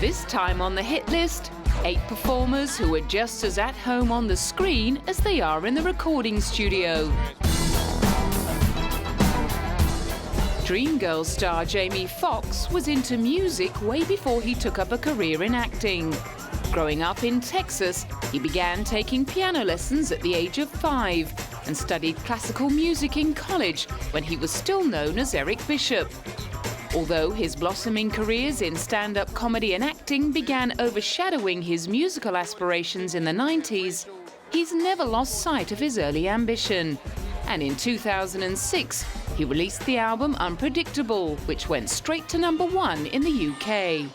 This time on the hit list, 8 performers who are just as at home on the screen as they are in the recording studio. Dreamgirls star Jamie Foxx was into music way before he took up a career in acting. Growing up in Texas, he began taking piano lessons at the age of 5 and studied classical music in college when he was still known as Eric Bishop. Although his blossoming careers in stand-up comedy and acting began overshadowing his musical aspirations in the 90s, he's never lost sight of his early ambition. And in 2006, he released the album Unpredictable, which went straight to #1 in the UK.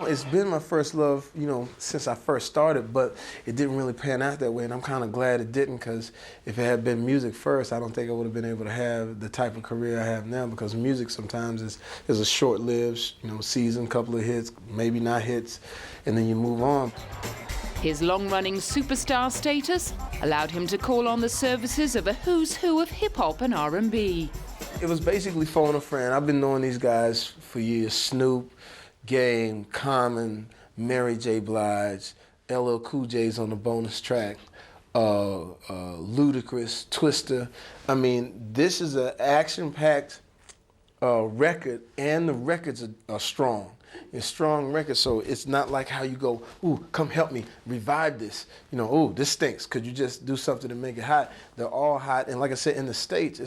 It's been my first love, since I first started, but it didn't really pan out that way, and I'm kind of glad it didn't, because if it had been music first, I don't think I would have been able to have the type of career I have now, because music sometimes is a short-lived, season, couple of hits, maybe not hits, and then you move on. His long-running superstar status allowed him to call on the services of a who's who of hip-hop and R&B. It was basically phone a friend. I've been knowing these guys for years: Snoop, Game, Common, Mary J. Blige, LL Cool J's on the bonus track, Ludacris, Twister. I mean, this is an action-packed record, and the records are strong. It's strong records, so it's not like how you go, ooh, come help me, revive this. Ooh, this stinks. Could you just do something to make it hot? They're all hot, and like I said, in the States,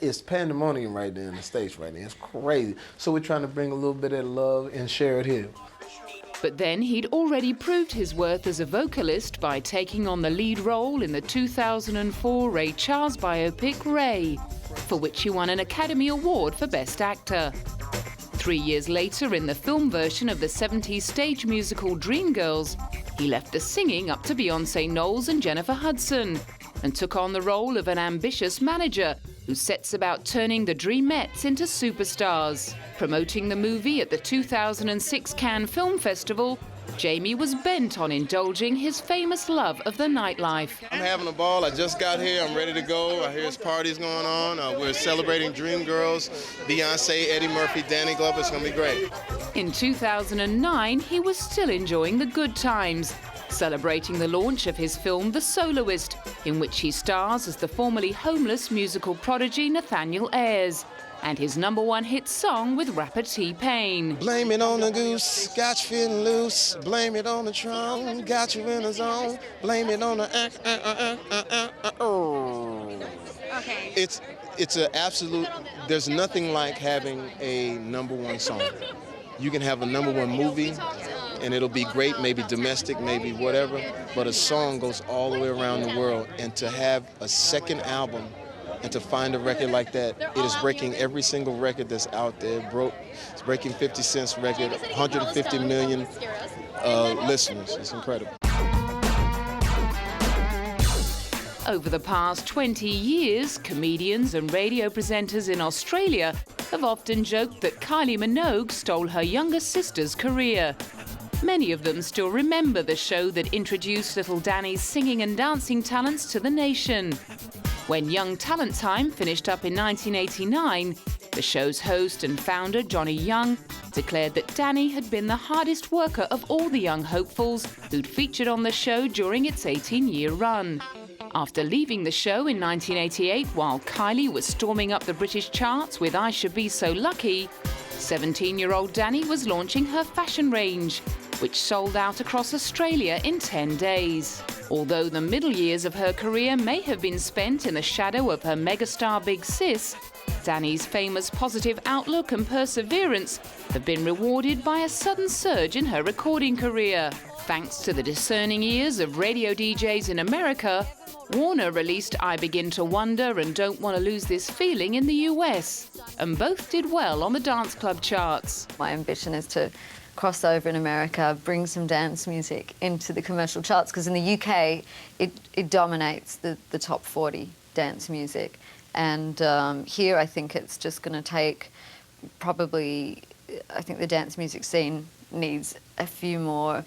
it's pandemonium right there in the States right now. It's crazy. So we're trying to bring a little bit of love and share it here. But then he'd already proved his worth as a vocalist by taking on the lead role in the 2004 Ray Charles biopic, Ray, for which he won an Academy Award for Best Actor. 3 years later, in the film version of the 70s stage musical Dreamgirls, he left the singing up to Beyonce Knowles and Jennifer Hudson and took on the role of an ambitious manager who sets about turning the Dreamettes into superstars. Promoting the movie at the 2006 Cannes Film Festival, Jamie was bent on indulging his famous love of the nightlife. I'm having a ball. I just got here. I'm ready to go. I hear there's parties going on. We're celebrating Dreamgirls, Beyonce, Eddie Murphy, Danny Glover. It's going to be great. In 2009, he was still enjoying the good times, celebrating the launch of his film The Soloist, in which he stars as the formerly homeless musical prodigy Nathaniel Ayres, and his #1 hit song with rapper T-Pain. Blame it on the goose, got you feeling loose. Blame it on the tron, got you in the zone. Blame it on the Okay. It's an absolute. There's nothing like having a #1 song. You can have a #1 movie, and it'll be great, maybe domestic, maybe whatever, but a song goes all the way around the world. And to have a second album and to find a record like that, it is breaking every single record that's out there. It's breaking 50 Cent's record, 150 million listeners. It's incredible. Over the past 20 years, comedians and radio presenters in Australia have often joked that Kylie Minogue stole her younger sister's career. Many of them still remember the show that introduced little Danni's singing and dancing talents to the nation. When Young Talent Time finished up in 1989, the show's host and founder, Johnny Young, declared that Danni had been the hardest worker of all the young hopefuls who'd featured on the show during its 18-year run. After leaving the show in 1988, while Kylie was storming up the British charts with I Should Be So Lucky, 17-year-old Danni was launching her fashion range, which sold out across Australia in 10 days. Although the middle years of her career may have been spent in the shadow of her megastar Big Sis, Danni's famous positive outlook and perseverance have been rewarded by a sudden surge in her recording career. Thanks to the discerning ears of radio DJs in America, Warner released I Begin to Wonder and Don't Want to Lose This Feeling in the US, and both did well on the dance club charts. My ambition is to cross over in America, bring some dance music into the commercial charts, because in the UK, it dominates the top 40 dance music. And here, I think it's just going to take probably, I think the dance music scene needs a few more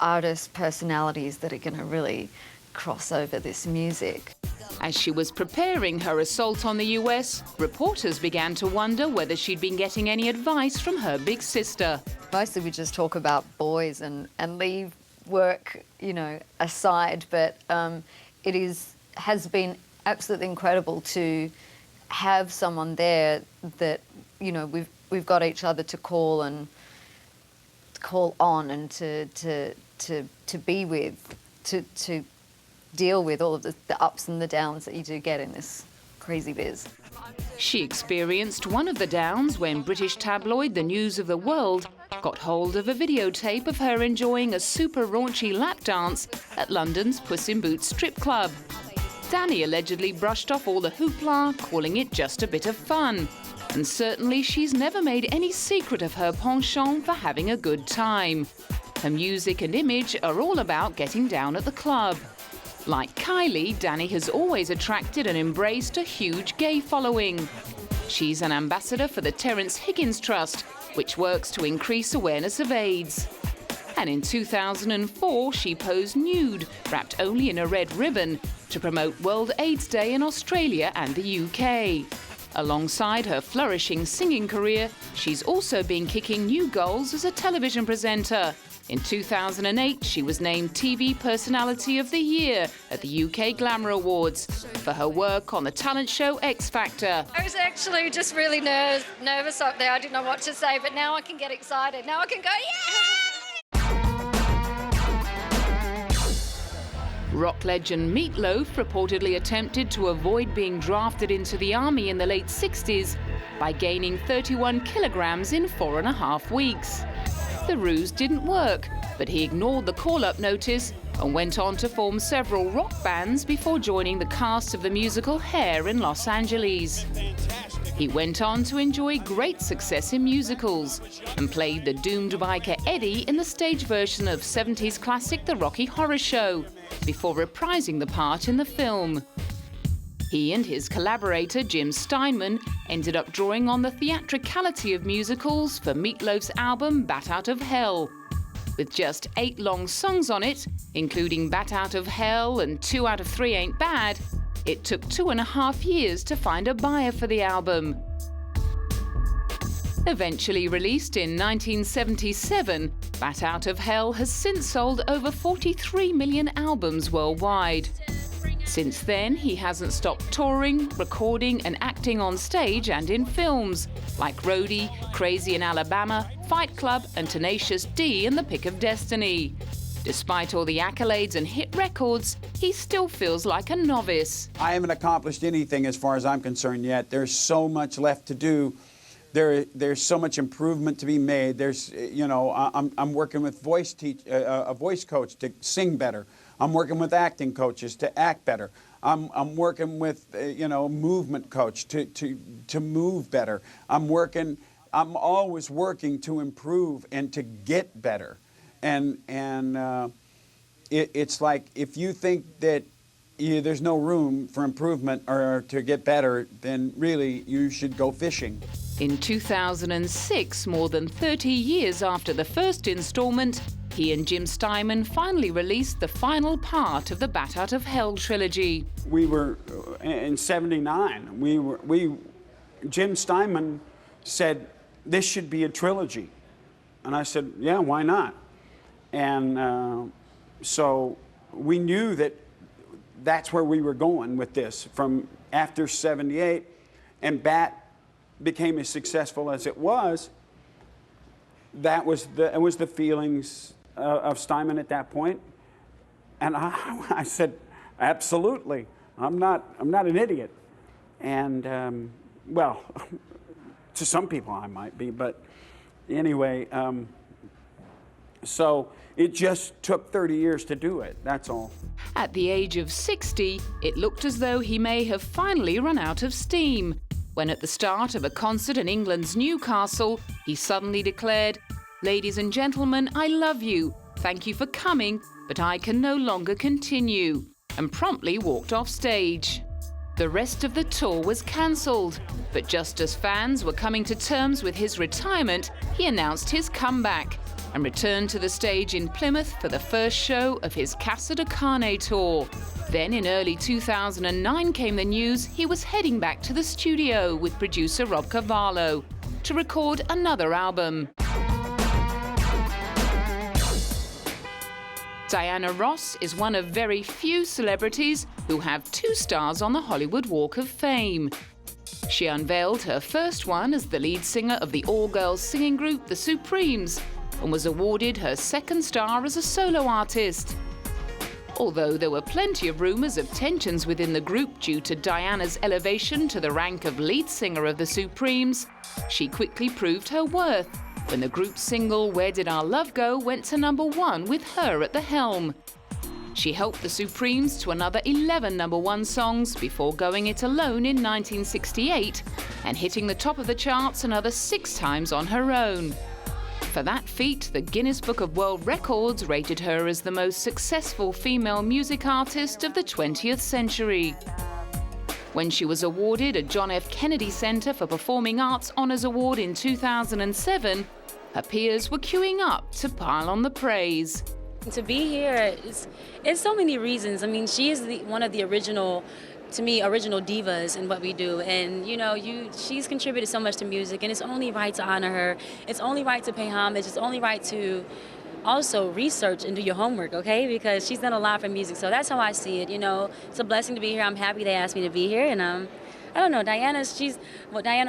artist personalities that are going to really cross over this music. As she was preparing her assault on the US, reporters began to wonder whether she'd been getting any advice from her big sister. mostly we just talk about boys and leave work, you know, aside. But has been absolutely incredible to have someone there that, you know, we've got each other to call on and to be with, to deal with all of the ups and the downs that you do get in this crazy biz. She experienced one of the downs when British tabloid The News of the World got hold of a videotape of her enjoying a super raunchy lap dance at London's Puss in Boots strip club. Danni allegedly brushed off all the hoopla, calling it just a bit of fun. And certainly she's never made any secret of her penchant for having a good time. Her music and image are all about getting down at the club. Like Kylie, Danni has always attracted and embraced a huge gay following. She's an ambassador for the Terence Higgins Trust, which works to increase awareness of AIDS. And in 2004, she posed nude, wrapped only in a red ribbon, to promote World AIDS Day in Australia and the UK. Alongside her flourishing singing career, she's also been kicking new goals as a television presenter. In 2008, she was named TV Personality of the Year at the UK Glamour Awards for her work on the talent show X Factor. I was actually just really nervous up there. I didn't know what to say, but now I can get excited. Now I can go, yeah! Rock legend Meatloaf reportedly attempted to avoid being drafted into the army in the late 60s by gaining 31 kilograms in 4.5 weeks. The ruse didn't work, but he ignored the call-up notice and went on to form several rock bands before joining the cast of the musical Hair in Los Angeles. He went on to enjoy great success in musicals and played the doomed biker Eddie in the stage version of 70s classic The Rocky Horror Show, before reprising the part in the film. He and his collaborator Jim Steinman ended up drawing on the theatricality of musicals for Meatloaf's album Bat Out of Hell. With just 8 long songs on it, including Bat Out of Hell and 2 Out of 3 Ain't Bad, it took 2.5 years to find a buyer for the album. Eventually released in 1977, Bat Out of Hell has since sold over 43 million albums worldwide. Since then, he hasn't stopped touring, recording and acting on stage and in films, like Roadie, Crazy in Alabama, Fight Club and Tenacious D in The Pick of Destiny. Despite all the accolades and hit records, he still feels like a novice. I haven't accomplished anything as far as I'm concerned yet. There's so much left to do. There's so much improvement to be made. There's, you know, I'm working with a voice coach to sing better. I'm working with acting coaches to act better. I'm working with, you know, a movement coach to move better. I'm always working to improve and to get better. And it's like, if you think that there's no room for improvement or to get better, then really you should go fishing. In 2006, more than 30 years after the first installment, he and Jim Steinman finally released the final part of the Bat Out of Hell trilogy. We were in '79. Jim Steinman said this should be a trilogy, and I said, yeah, why not? And so we knew that that's where we were going with this. From after '78, and Bat became as successful as it was. It was the feelings of Steinman at that point, and I said, absolutely. I'm not an idiot, and well, to some people I might be, but anyway. So it just took 30 years to do it, that's all. At the age of 60, it looked as though he may have finally run out of steam, when at the start of a concert in England's Newcastle, he suddenly declared, "Ladies and gentlemen, I love you. Thank you for coming, but I can no longer continue," and promptly walked off stage. The rest of the tour was cancelled, but just as fans were coming to terms with his retirement, he announced his comeback and returned to the stage in Plymouth for the first show of his Casa de Carne tour. Then in early 2009 came the news he was heading back to the studio with producer Rob Cavallo to record another album. Diana Ross is one of very few celebrities who have 2 stars on the Hollywood Walk of Fame. She unveiled her first one as the lead singer of the all-girls singing group The Supremes and was awarded her 2nd star as a solo artist. Although there were plenty of rumours of tensions within the group due to Diana's elevation to the rank of lead singer of The Supremes, she quickly proved her worth when the group's single Where Did Our Love Go went to #1 with her at the helm. She helped the Supremes to another 11 #1 songs before going it alone in 1968 and hitting the top of the charts another 6 times on her own. For that feat, the Guinness Book of World Records rated her as the most successful female music artist of the 20th century. When she was awarded a John F. Kennedy Center for Performing Arts Honors Award in 2007, her peers were queuing up to pile on the praise. To be here, it's so many reasons. I mean, she is one of the original divas in what we do. And, you know, she's contributed so much to music, and it's only right to honor her. It's only right to pay homage. It's only right to also research and do your homework, okay? Because she's done a lot for music. So that's how I see it, you know. It's a blessing to be here. I'm happy they asked me to be here. And I don't know, Diana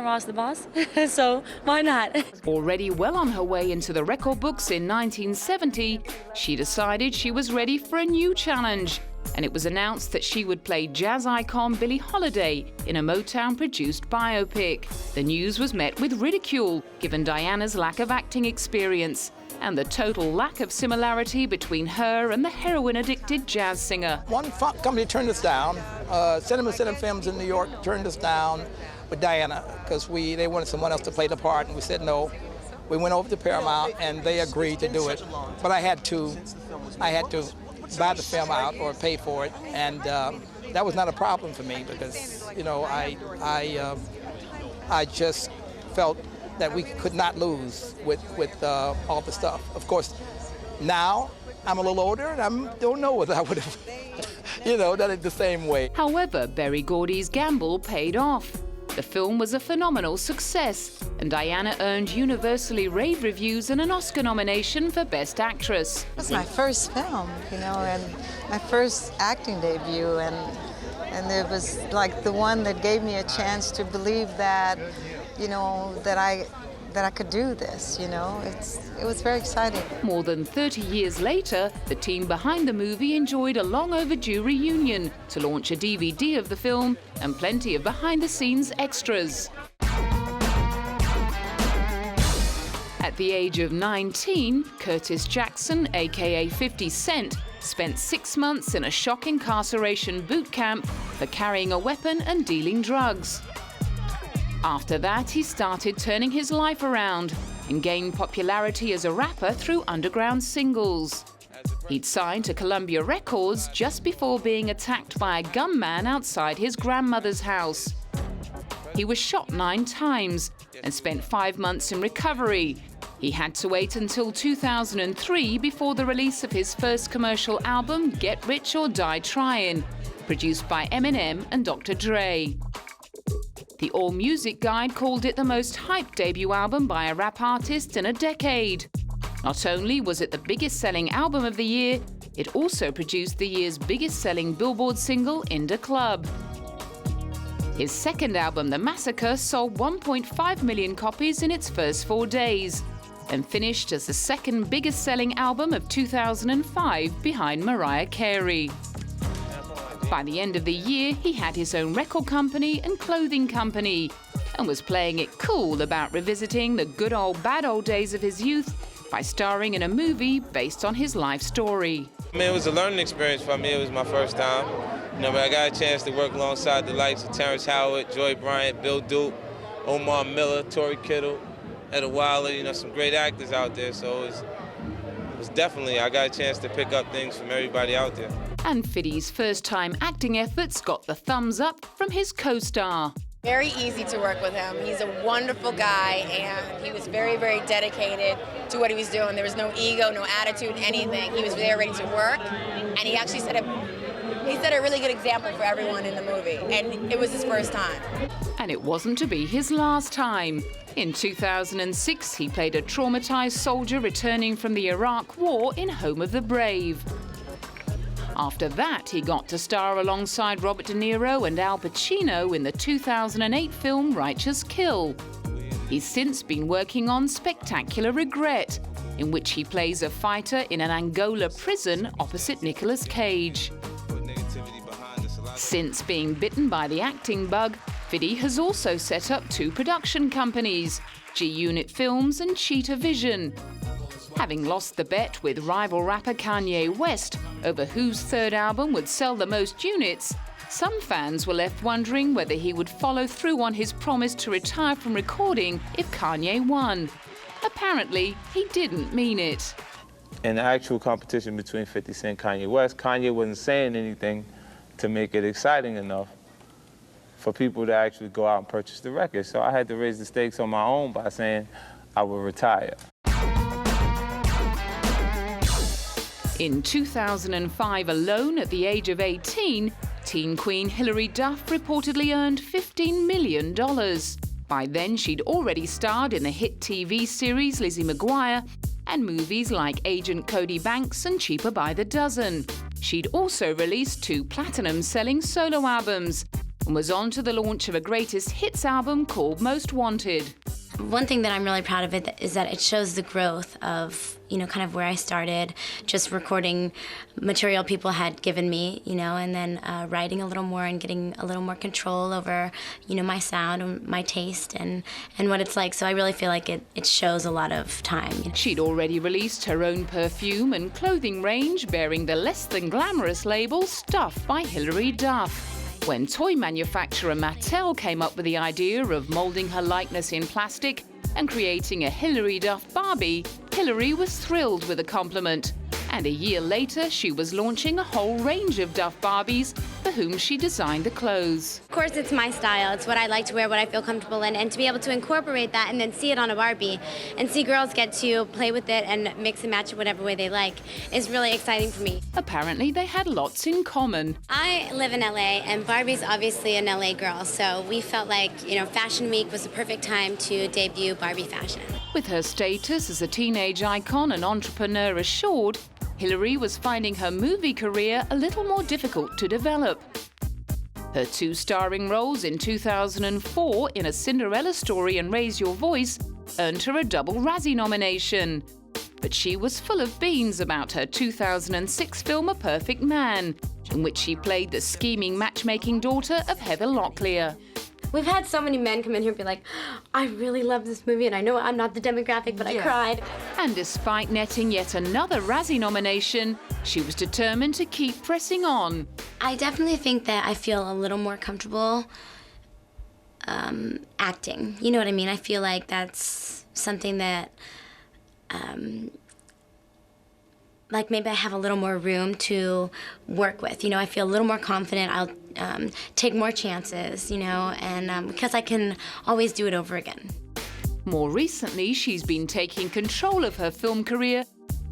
Ross the boss, so why not? Already well on her way into the record books in 1970, she decided she was ready for a new challenge. And it was announced that she would play jazz icon Billie Holiday in a Motown-produced biopic. The news was met with ridicule, given Diana's lack of acting experience and the total lack of similarity between her and the heroin-addicted jazz singer. One company turned us down. Cinema Films in New York turned us down with Diana because they wanted someone else to play the part, and we said no. We went over to Paramount, and they agreed to do it. But I had to buy the film out or pay for it, and that was not a problem for me because, you know, I just felt that we could not lose with all the stuff. Of course, now I'm a little older, and I don't know whether I would have, you know, done it the same way. However, Berry Gordy's gamble paid off. The film was a phenomenal success, and Diana earned universally rave reviews and an Oscar nomination for Best Actress. It was my first film, you know, and my first acting debut, and it was like the one that gave me a chance to believe that, you know, that I could do this, you know. It was very exciting. More than 30 years later, the team behind the movie enjoyed a long overdue reunion to launch a DVD of the film and plenty of behind-the-scenes extras. At the age of 19, Curtis Jackson, aka 50 Cent, spent 6 months in a shock incarceration boot camp for carrying a weapon and dealing drugs. After that, he started turning his life around and gained popularity as a rapper through underground singles. He'd signed to Columbia Records just before being attacked by a gunman outside his grandmother's house. He was shot 9 times and spent 5 months in recovery. He had to wait until 2003 before the release of his first commercial album, Get Rich or Die Tryin', produced by Eminem and Dr. Dre. The AllMusic Guide called it the most hyped debut album by a rap artist in a decade. Not only was it the biggest-selling album of the year, it also produced the year's biggest-selling Billboard single, In Da Club. His second album, The Massacre, sold 1.5 million copies in its first 4 days and finished as the second biggest-selling album of 2005 behind Mariah Carey. By the end of the year, he had his own record company and clothing company and was playing it cool about revisiting the good old bad old days of his youth by starring in a movie based on his life story. I mean, it was a learning experience for me. It was my first time. You know, but I got a chance to work alongside the likes of Terrence Howard, Joy Bryant, Bill Duke, Omar Miller, Tory Kittle, Etta Wilder, you know, some great actors out there. So it was definitely, I got a chance to pick up things from everybody out there. And Fiddy's first-time acting efforts got the thumbs up from his co-star. Very easy to work with him. He's a wonderful guy, and he was very, very dedicated to what he was doing. There was no ego, no attitude, anything. He was there ready to work, and he actually set a he set a really good example for everyone in the movie, and it was his first time. And it wasn't to be his last time. In 2006, he played a traumatized soldier returning from the Iraq War in Home of the Brave. After that, he got to star alongside Robert De Niro and Al Pacino in the 2008 film Righteous Kill. He's since been working on Spectacular Regret, in which he plays a fighter in an Angola prison opposite Nicolas Cage. Since being bitten by the acting bug, Fiddy has also set up 2 production companies, G-Unit Films and Cheetah Vision. Having lost the bet with rival rapper Kanye West over whose 3rd album would sell the most units, some fans were left wondering whether he would follow through on his promise to retire from recording if Kanye won. Apparently, he didn't mean it. In the actual competition between 50 Cent and Kanye West, Kanye wasn't saying anything to make it exciting enough for people to actually go out and purchase the record. So I had to raise the stakes on my own by saying I would retire. In 2005 alone, at the age of 18, teen queen Hilary Duff reportedly earned $15 million. By then, she'd already starred in the hit TV series Lizzie McGuire and movies like Agent Cody Banks and Cheaper by the Dozen. She'd also released 2 platinum-selling solo albums and was on to the launch of a greatest hits album called Most Wanted. One thing that I'm really proud of it is that it shows the growth of, kind of where I started, just recording material people had given me, and then writing a little more and getting a little more control over, my sound and my taste and what it's like. So I really feel like it shows a lot of time. She'd already released her own perfume and clothing range bearing the less than glamorous label Stuff by Hilary Duff. When toy manufacturer Mattel came up with the idea of moulding her likeness in plastic and creating a Hilary Duff Barbie, Hilary was thrilled with the compliment. And a year later, she was launching a whole range of Duff Barbies for whom she designed the clothes. Of course, it's my style. It's what I like to wear, what I feel comfortable in, and to be able to incorporate that and then see it on a Barbie and see girls get to play with it and mix and match it whatever way they like is really exciting for me. Apparently, they had lots in common. I live in LA, and Barbie's obviously an LA girl, so we felt like, Fashion Week was the perfect time to debut Barbie fashion. With her status as a teenage icon and entrepreneur assured, Hilary was finding her movie career a little more difficult to develop. Her 2 starring roles in 2004 in A Cinderella Story and Raise Your Voice earned her a double Razzie nomination. But she was full of beans about her 2006 film A Perfect Man, in which she played the scheming matchmaking daughter of Heather Locklear. We've had so many men come in here and be like, I really love this movie, and I know I'm not the demographic, but I cried. And despite netting yet another Razzie nomination, she was determined to keep pressing on. I definitely think that I feel a little more comfortable acting. You know what I mean? I feel like that's something that, like maybe I have a little more room to work with. I feel a little more confident. I'll take more chances, and because I can always do it over again. More recently, she's been taking control of her film career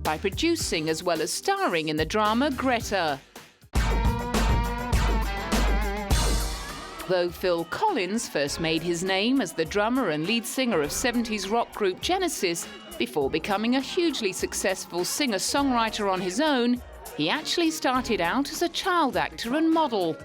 by producing as well as starring in the drama Greta. Though Phil Collins first made his name as the drummer and lead singer of 70s rock group Genesis before becoming a hugely successful singer-songwriter on his own, he actually started out as a child actor and model.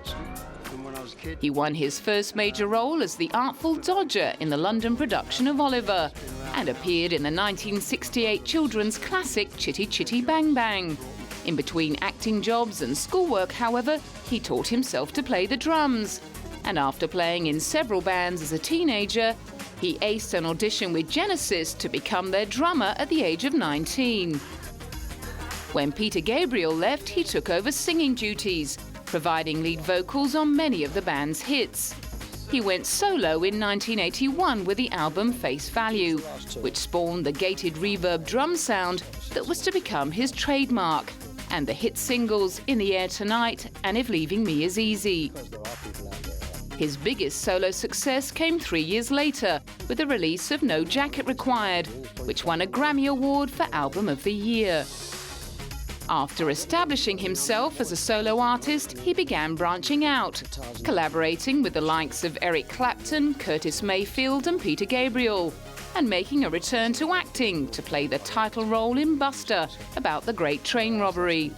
He won his first major role as the Artful Dodger in the London production of Oliver and appeared in the 1968 children's classic Chitty Chitty Bang Bang. In between acting jobs and schoolwork, however, he taught himself to play the drums. And after playing in several bands as a teenager, he aced an audition with Genesis to become their drummer at the age of 19. When Peter Gabriel left, he took over singing duties, providing lead vocals on many of the band's hits. He went solo in 1981 with the album Face Value, which spawned the gated reverb drum sound that was to become his trademark, and the hit singles In the Air Tonight and If Leaving Me Is Easy. His biggest solo success came 3 years later with the release of No Jacket Required, which won a Grammy Award for Album of the Year. After establishing himself as a solo artist, he began branching out, collaborating with the likes of Eric Clapton, Curtis Mayfield and Peter Gabriel, and making a return to acting to play the title role in Buster, about the great train robbery.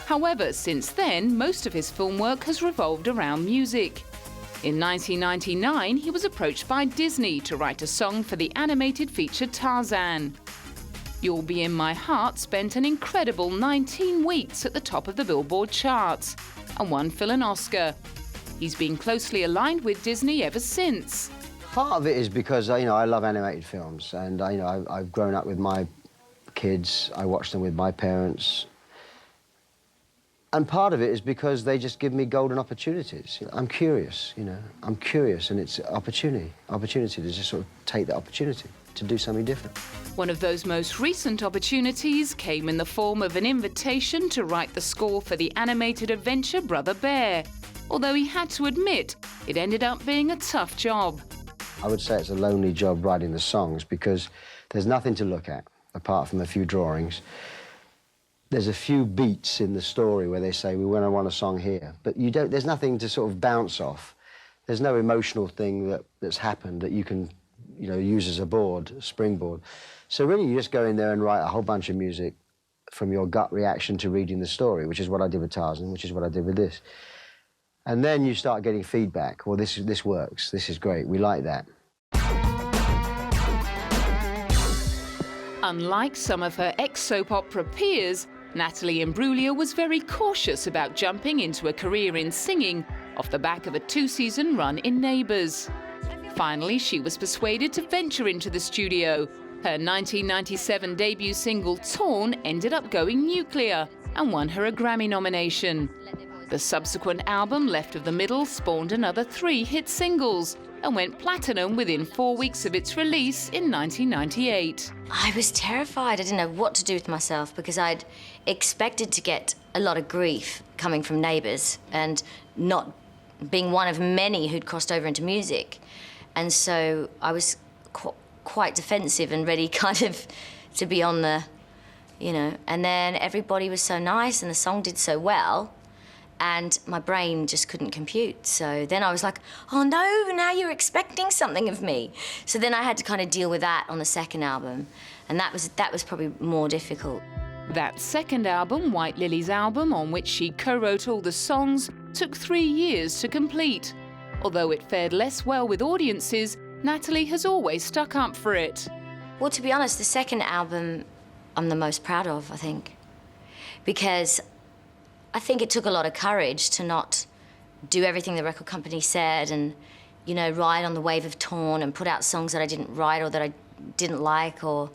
However, since then, most of his film work has revolved around music. In 1999, he was approached by Disney to write a song for the animated feature Tarzan. You'll Be In My Heart spent an incredible 19 weeks at the top of the Billboard charts and won Phil an Oscar. He's been closely aligned with Disney ever since. Part of it is because, I love animated films, and, I've grown up with my kids. I watched them with my parents. And part of it is because they just give me golden opportunities. I'm curious, I'm curious, and it's opportunity to just sort of take that opportunity to do something different. One of those most recent opportunities came in the form of an invitation to write the score for the animated adventure Brother Bear, although he had to admit it ended up being a tough job. I would say it's a lonely job writing the songs because there's nothing to look at apart from a few drawings. There's a few beats in the story where they say, we want a song here, but there's nothing to sort of bounce off. There's no emotional thing that's happened that you can, use as a springboard. So really you just go in there and write a whole bunch of music from your gut reaction to reading the story, which is what I did with Tarzan, which is what I did with this. And then you start getting feedback. Well, this works, this is great, we like that. Unlike some of her ex-soap opera peers, Natalie Imbruglia was very cautious about jumping into a career in singing off the back of a 2-season run in Neighbours. Finally, she was persuaded to venture into the studio. Her 1997 debut single, Torn, ended up going nuclear and won her a Grammy nomination. The subsequent album, Left of the Middle, spawned another 3 hit singles and went platinum within 4 weeks of its release in 1998. I was terrified. I didn't know what to do with myself because I'd expected to get a lot of grief coming from Neighbours and not being one of many who'd crossed over into music. And so I was quite defensive and ready kind of to be on the, and then everybody was so nice and the song did so well. And my brain just couldn't compute. So then I was like, oh no, now you're expecting something of me. So then I had to kind of deal with that on the second album. And that was probably more difficult. That second album, White Lily's album, on which she co-wrote all the songs, took 3 years to complete. Although it fared less well with audiences, Natalie has always stuck up for it. Well, to be honest, the second album I'm the most proud of, I think. Because I think it took a lot of courage to not do everything the record company said and, ride on the wave of Torn and put out songs that I didn't write or that I didn't like or,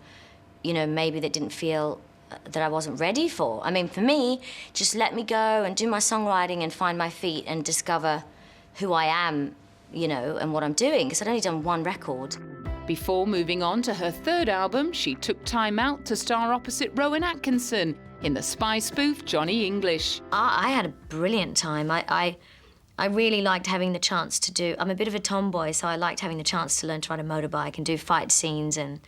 maybe that didn't feel that I wasn't ready for. I mean, for me, just let me go and do my songwriting and find my feet and discover who I am, and what I'm doing, because I'd only done 1 record. Before moving on to her third album, she took time out to star opposite Rowan Atkinson in the spy spoof Johnny English. I had a brilliant time. I really liked having the chance to do... I'm a bit of a tomboy, so I liked having the chance to learn to ride a motorbike and do fight scenes and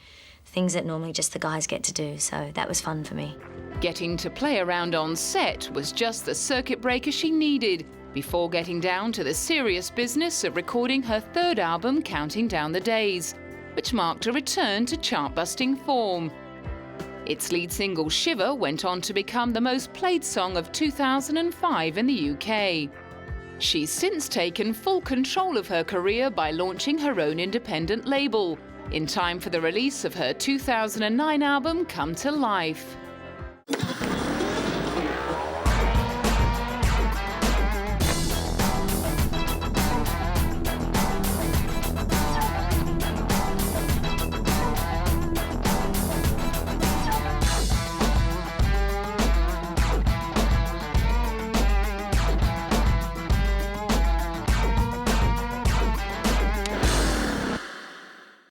things that normally just the guys get to do, so that was fun for me. Getting to play around on set was just the circuit breaker she needed before getting down to the serious business of recording her third album, Counting Down the Days, which marked a return to chart-busting form. Its lead single, Shiver, went on to become the most played song of 2005 in the UK. She's since taken full control of her career by launching her own independent label, in time for the release of her 2009 album, Come to Life.